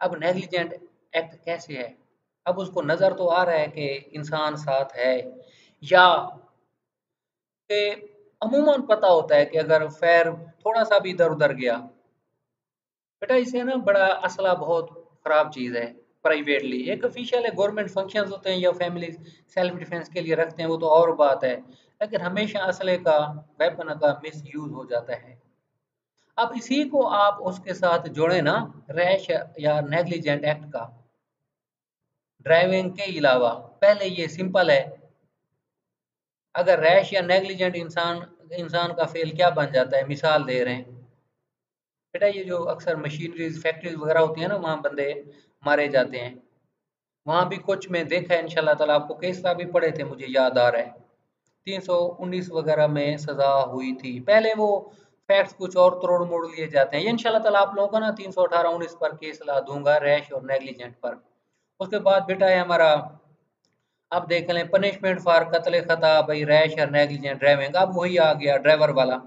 अब नेग्लिजेंट एक्ट कैसे है? अब उसको नजर तो आ रहा है कि इंसान साथ है, या कि अमूमन पता होता है कि अगर पैर थोड़ा सा भी इधर उधर गया, बेटा इसे ना बड़ा असला बहुत खराब चीज है। प्राइवेटली एक ऑफिशियल है, गवर्नमेंट फंक्शंस होते हैं या फैमिली सेल्फ डिफेंस के लिए रखते हैं, वो तो और बात है, लेकिन हमेशा असले का, वेपन का मिस यूज हो जाता है। अब इसी को आप उसके साथ जोड़े ना, रैश या नेग्लिजेंट एक्ट का, ड्राइविंग के अलावा। पहले ये सिंपल है, अगर रैश या नेग्लिजेंट इंसान इंसान का फेल क्या बन जाता है, मिसाल दे रहे हैं बेटा, ये जो अक्सर मशीनरीज फैक्ट्रीज वगैरह होती है ना, वहाँ बंदे मारे जाते हैं, वहाँ भी कुछ में देखा है इंशाल्लाह ताला, आपको केस भी पढ़े थे मुझे याद आ रहा है, 319 वगैरह में सजा हुई थी। पहले वो फैक्ट्स कुछ और तोड़ मोड़ लिए जाते हैं। ये इंशाल्लाह ताला आप लोगों का ना 318 19 पर केस ला दूंगा, रैश और नेग्लिजेंट पर। उसके बाद बेटा है हमारा, अब देख लें पनिशमेंट फॉर कत्ल खता बाई रैश और नेग्लिजेंट ड्राइविंग, अब वही आ गया ड्राइवर वाला।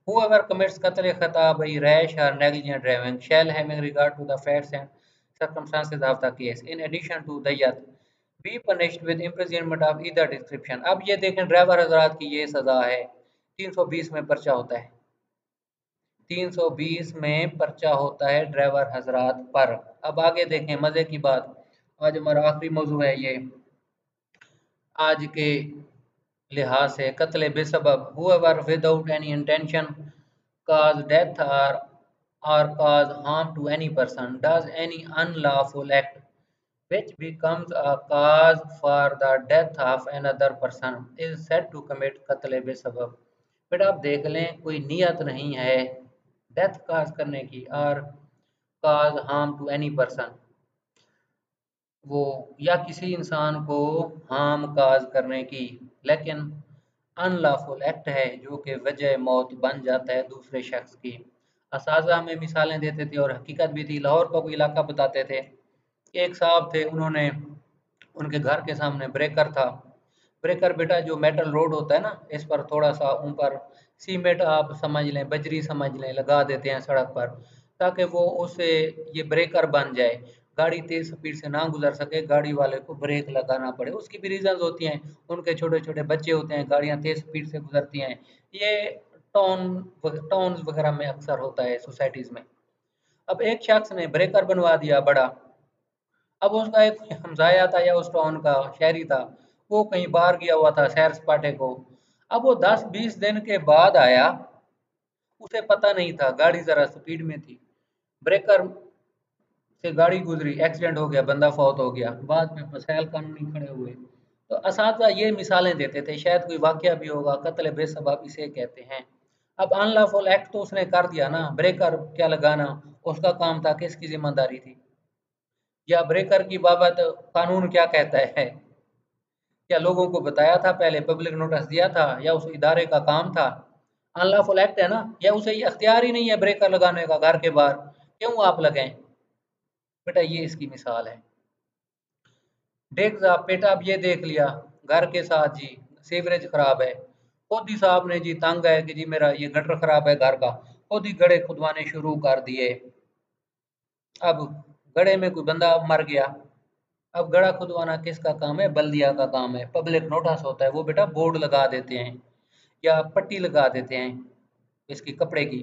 Whoever commits qatl khata by rash or negligent driving shall, having regard to the facts and circumstances of the case, in addition to the death, be punished with imprisonment of either description। अब ये देखें driver हजरात की ये सजा है, 320 में पर्चा होता है, 320 में पर्चा होता है ड्राइवर हजरात पर। अब आगे देखें मजे की बात, आज हमारा आखिरी मौजू है ये आज के लिहाज से, कत्ल बेसबब, whoever without any intention cause death or cause harm to any person does any unlawful act which becomes a cause for the death of another person is said to commit कत्ल बेसबब। बेटा आप देख लें, कोई नियत नहीं है डेथ काज करने की और cause harm to any person, वो या किसी इंसान को हार्म काज करने की, लेकिन अनलॉफुल एक्ट है जो कि वजह मौत बन जाता है दूसरे शख्स की। असाजा में मिसालें देते थे और हकीकत भी थी। लाहौर का कोई इलाका बताते थे, एक साहब थे, उन्होंने, उनके घर के सामने ब्रेकर था। ब्रेकर बेटा जो मेटल रोड होता है ना, इस पर थोड़ा सा ऊपर सीमेंट आप समझ लें, बजरी समझ लें, लगा देते हैं सड़क पर, ताकि वो उससे ये ब्रेकर बन जाए, गाड़ी तेज स्पीड से ना गुजर सके, गाड़ी वाले को ब्रेक लगाना पड़े। उसकी भी रीजंस होती हैं, उनके छोटे छोटे बच्चे होते हैं, गाड़ियां तेज स्पीड से गुजरती हैं। ये टाउन वगैरह में अक्सर होता है, सोसाइटीज में। अब एक शख्स ने ब्रेकर बनवा दिया बड़ा। अब उसका एक हमसाया था या उस टाउन का शहरी था, वो कहीं बाहर गया हुआ था सैर सपाटे को। अब वो 10-20 दिन के बाद आया, उसे पता नहीं था, गाड़ी जरा स्पीड में थी, ब्रेकर से गाड़ी गुजरी, एक्सीडेंट हो गया, बंदा फौत हो गया, बाद में मसाइल कानूनी खड़े हुए। तो असातिज़ा ये मिसालें देते थे, शायद कोई वाकया भी होगा, कत्ल बेसबब इसे कहते हैं। अब अनलॉफुल एक्ट तो उसने कर दिया ना, ब्रेकर क्या लगाना उसका काम था, किसकी जिम्मेदारी थी? या ब्रेकर की बाबत कानून क्या कहता है? क्या लोगों को बताया था, पहले पब्लिक नोटिस दिया था, या उस इदारे का काम था? अनलॉफुल एक्ट है ना, या उसे ये अख्तियार ही नहीं है ब्रेकर लगाने का घर के बाहर, क्यों आप लगाएं? बेटा ये इसकी मिसाल है। देख साहब, बेटा अब ये देख लिया, घर के साथ जी सीवरेज खराब है, खुद ही साहब ने जी तंग है कि जी मेरा ये गटर खराब है घर का, खुद ही गड्ढे खुदवाने शुरू कर दिए। अब गड्ढे में कोई बंदा मर गया, अब गड्ढा खुदवाना किसका काम है? बल्दिया का काम है। पब्लिक नोटिस होता है, वो बेटा बोर्ड लगा देते हैं या पट्टी लगा देते हैं इसकी कपड़े की,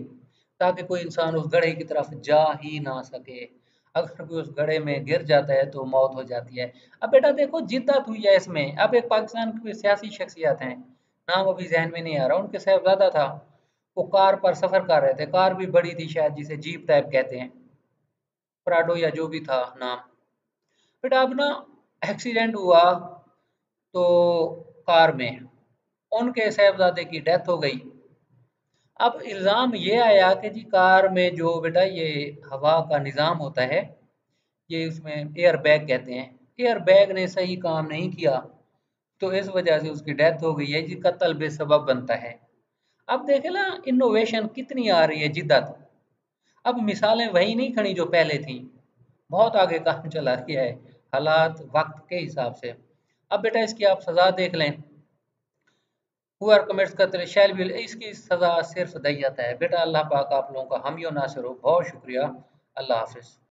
ताकि कोई इंसान उस गड्ढे की तरफ जा ही ना सके। अगर कोई उस गड्ढे में गिर जाता है तो मौत हो जाती है। अब बेटा देखो जिद्दत हुई है इसमें। अब एक पाकिस्तान की सियासी शख्सियत हैं, नाम अभी जहन में नहीं आ रहा, उनके साहबजादा था, वो कार पर सफर कर रहे थे, कार भी बड़ी थी शायद, जिसे जीप टाइप कहते हैं, प्राडो या जो भी था नाम। बेटा अब ना एक्सीडेंट हुआ तो कार में उनके साहबजादे की डेथ हो गई। अब इल्ज़ाम ये आया कि जी कार में जो बेटा ये हवा का निज़ाम होता है, ये उसमें एयर बैग कहते हैं, एयर बैग ने सही काम नहीं किया, तो इस वजह से उसकी डेथ हो गई है जी, कत्ल बेसबब बनता है। अब देखे ना इनोवेशन कितनी आ रही है, जिद्दत। अब मिसालें वही नहीं खड़ी जो पहले थी, बहुत आगे काम चला गया है हालात वक्त के हिसाब से। अब बेटा इसकी आप सजा देख लें, हुआर कमेंट्स करते रहे शैल भी, इसकी सज़ा सिर्फ दैयत है बेटा। अल्लाह पाक आप लोगों का हामी और नासिर हो। बहुत शुक्रिया। अल्लाह हाफिज़।